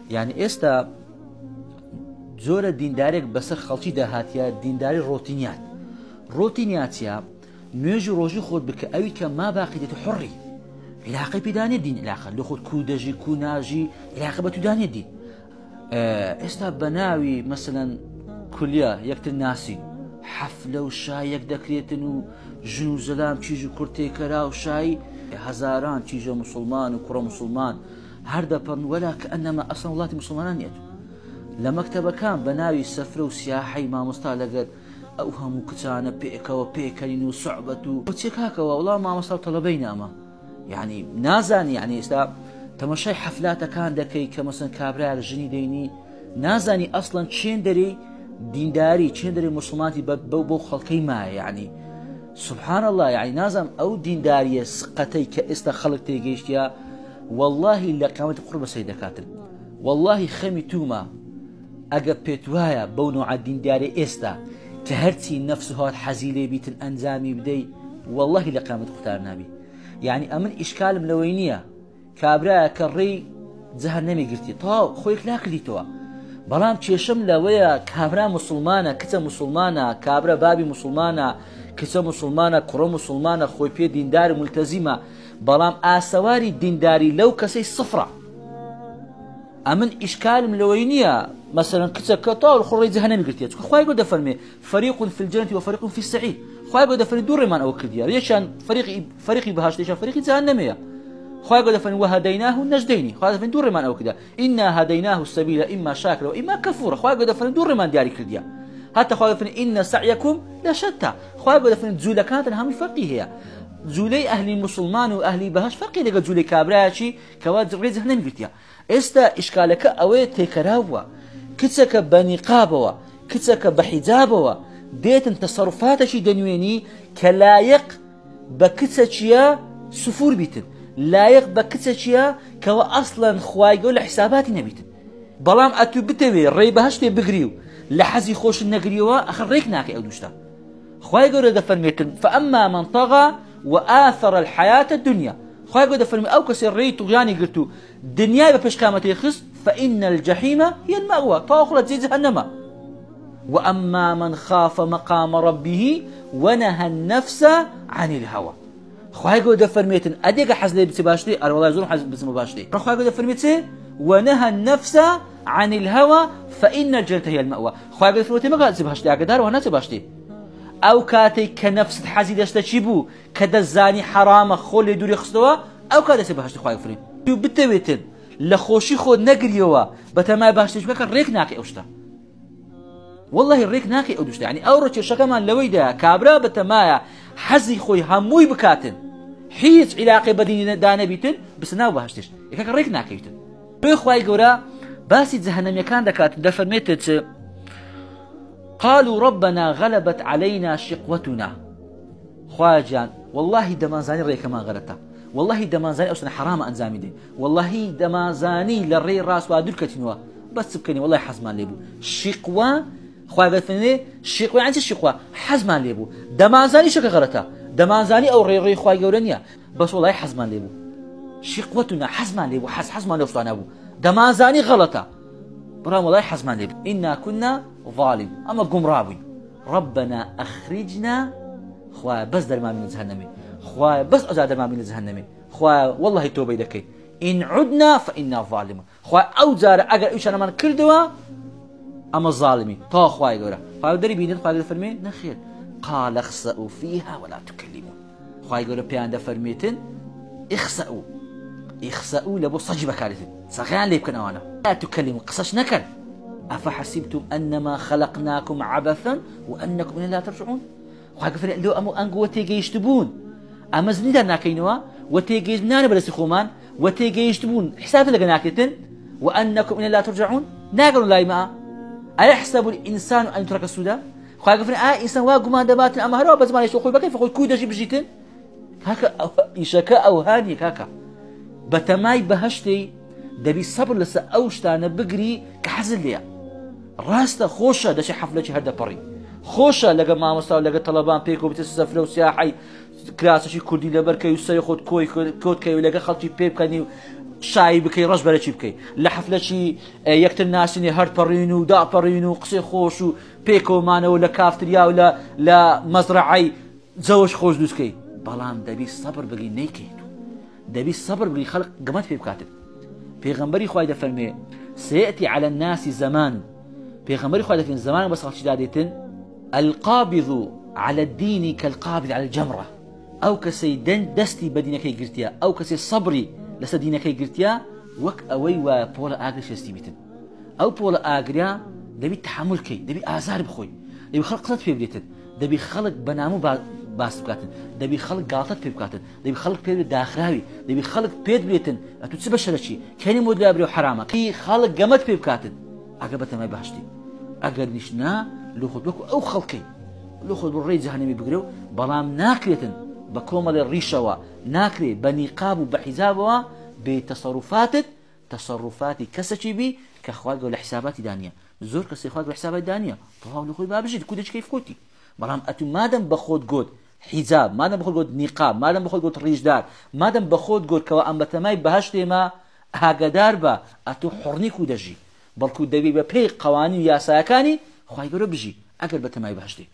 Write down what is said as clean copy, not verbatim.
يعني ئێستا زۆرە دیندارێک بەسەر خەڵکی داهاتیە دینداری ڕۆتینیاتە نوێژی ڕۆژی خۆت بکە ئەوی کە ما باقی دێت حڕی علاقەی پێدانێت دین علاقە لە خۆت کودەژی کوناژی علاقە بە تودانێت دین ئێستا بە ناوی مەسەلەن کولیە یەکتر ناسی حەفلە و شای یەک دەکرێتن و ژن و زەلام چیژ و کورتێکەرا و شایی هەزاران چیژە موسڵمان و کوڕە موسڵمان هەر دەپەڕن وەلا کە ئەنەما ئەسڵ وڵاتی موسڵمانان نیەت لە مەکتەبەکان بە ناوی سەفرە و سیاحەی مامۆستا لەگەر ئەو هەموو کچانە پێکەوە پێکەنین و سوعبەت و چێ کاکەوە وەڵام مامۆستا و تەڵەبەی نامە یعنی نازانی یعنی ئێستا تەماشای حەفلاتەکان دەکەی کە مەسەن کابرایە ژنی دەینی نازانی ئەسڵەن چێن دەرێ دینداری چێن دەرێ موسڵمانتی بەو خەڵکەی مایە یعنی سبحان الله يعني نازم أو دين دارية سقتي كإستا خلق تيجيشيا والله لقامت قرب سيدة كاتل والله خمي توما أجا بيتوايا بونو على دين داري إستا كهرتي نفسه هاد حزيلي بيت الأنزامي بدي والله لقامت اختار نبي يعني أمن إشكال ملوينية كابرا كري جهنمي قلتي طاو خويك لا كليتوا بلام تشيشم لويا كابرا مسلمانة كتا مسلمانة كابرا بابي مسلمانة کەسە مسلمانە کوڕە مسلمانە خۆی پێ دیندار ملتەزیمە بەڵام ئاسەواری دینداری لەو کەسەی سفرە ئەمن ئیشکالم لەوەی نییە مەسەلەن کچە کە تاوڵ خوڕی جەهەنەمی گرتێت چونکە خوای گەورە دەفەرمێ فەریق في الجنة وفەریق في السعیر خوای گەورە دەفەرمێ دوو ڕێمان ئەوە کردیە یەکیان فەریقی بەهەشت یەکیان فەریقی جەهەنەمەیە خوای گەورە دەفەرمێ وهەدەیناه النەجدەین خوای دەفەرمێ دوو ڕێمان ئەوە کردیە ئینا هەدەیناه السەبیل ئیما شاکرا وئیما کەفورا خوای گەورە دەفەرمێ دوو ڕێمان دیاری کردیە حتى خواه يفن إن سعيكم لشتى خواه يقول يفن زولة كانت هم فرقي هي زولي أهل مسلمان وأهل بهاش فرقي لقى زولي كابراشي كواد ريز هنا نقولتيا استا إشكالك أوي تكراوا كتسك بنقابوا كتسك بحجابوا ديت تصرفاتشي دنيويني كلايق بكتسشيا سفور بيتن لايق بكتسشيا كوا أصلا خواه يقول حساباتي نبيتن بلام أتو بتوي ري بهاش تبقريو لحزي خوش النقريوا أخر ريك ناكي أو دوشتا خواهي قولوا دفرميتن فأما من طغى وآثر الحياة الدنيا خواهي قولوا دفرمي أو كسر ري طغياني قلتو دنياي بفش كامت يخص فإن الجحيم هي المأوى طاقلت زي جهنم وأما من خاف مقام ربه ونهى النفس عن الهوى خواهي قولوا دفرميتن أديك حزلي بتباشلي أنا والله يزورون حزلي بتباشلي خواهي قولوا دفرميتن ونهى النفس عن الهوى فإن الجنة هي المأوى خواه قد فلوتي ما قال سبهاشتي أقدار وهنا سبهاشتي أو كاتي كنفس حزي دشتشيبو كدزاني حرام خول دوري خصدوا أو كاتي سبهاشتي خواه فرين تو بتويتن لخوشي خود نقريوا بتما بهاشتي شبكا ريك ناكي أوشتا والله الريك ناكي أودوشتا يعني أوروتي شكمان لويدا كابرا بتما حزي خوي هموي بكاتن حيث علاقة بدين دانا بيتن بس ناو بهاشتيش يكاك ريك ناكي بيتن بخواي قورا باسي جهنم يكان دكات دفرميتت قالوا ربنا غلبت علينا شقوتنا خواجان والله دمازاني ري كمان غلطة والله دمازاني أصلا حرام أنزامي دي والله دمازاني للري راس وادول كتنوا بس بكني والله حزمان ليبو شقوة خواجان فني شقوة يعني الشقوة حزمان ليبو دمازاني شك غلطة دمازاني أو ري خواجان ورنيا بس والله حزمان ليبو شقوتنا حزمان ليبو حزمان ليبو أبو دمازاني غلطة برام والله حزمان ليبو إنا كنا ظالم أما قمرابي ربنا أخرجنا خواه بس در ما من جهنمي خواه بس أزاد ما من جهنمي خواه والله توبة دكي إن عدنا فإنا ظالمون خواه أوزار أجر إيش أنا من كردوا أما الظالمي طا خواه يقوله خواه دري بيدن خواه يقول فرمي نخير قال اخسأوا فيها ولا تكلمون خواه يقوله بيان ده فرميتن اخسأوا لبو صجبة كارثة صغيان ليب كان أوانا لا تكلموا قصش نكر أفحسبتم أنما خلقناكم عبثا وأنكم إلينا لا ترجعون خواه يقول لو أمو أنقو وتيجيشتبون أما زنيدر ناكينوا وتيجيش منانا بلسي خومان وتيجيشتبون حساب لك ناكتن وأنكم إلينا لا ترجعون ناقلوا لا يماء أيحسب الإنسان أن يترك السوداء خواه يقول إنسان واقو ما دباتن أما هروا بس ما يشوخوا بكيف يقول كودة بجيتن هكا إيشاكا أو هاني هكا بتماي بهشتي دبي صبر لسا أوشتانا بقري كحزل ليا راستا خوشة داشي حفلة هردا بري خوشة لقى مامستا لقى طلبان بيكو بتسسفر وسياحي کراسەی کوردی لەبەرکەی و سەری خۆت کۆتکەی و لەگە خەڵکی پێ بکەنی و شایی بکەی ڕەش بەرەچی بکەی لە حەفلەکی یەکتر ناسینێ هەرپەڕین و داپەڕین و قسەی خۆش و پێکۆمانەوە لە کافتریا و لە مەزرعەی جەوەش خۆش دروستکەی بەڵام دەبی سەبر بگری نەیکەیت دەبی سەبر بگری خەڵک گەمەت پێ بکاتت پێغەمبەری خوای دەفەرمێ سيأتي على الناس زمان پێغەمبەری خوای دەفەرمێ زمان بە خەڵکی دادێتن القابض على الدين كالقابض على الجمرة أو كسي دستي بدينكي قرتيا أو كسي صبري لسا دينكي قرتيا وك أوي وبولا آقرش يستيبتن أو بولا آقريا دبي تحمل كي دبي آزار بخوي دبي خلق قصد في بليتن دبي خلق بنامو باس بكاتن دبي خلق غلطات في بكاتن دبي خلق بيد داخراوي دبي خلق بيد بليتن أتو تسبشر شي كاني مود لابري وحرامة كي خلق قمت في بكاتن عقبتها ما بحشتي أقر نشنا لو خد بكو أو خلقي لو خد بالري جهنمي بقريو بلام ناكريتن بكومل الريشوا ناكري بنقاب وبحزابوا تصرفات كسشي بي كخواج ولا حسابات دانية زور كسي خواج ولا حسابات دانية طبعا لو خد بابجد كودش كيف كوتي بلام أتو مادام بخود جود حجاب مادام بخود جود نقاب مادام بخود جود ريشدار مادام بخود جود كوا أم بتماي بهشتي ما هاجدار با أتو حرني كودجي بل كود دبي ببي قوانين ياساكاني خواج بجي أقل بتماي بهشتي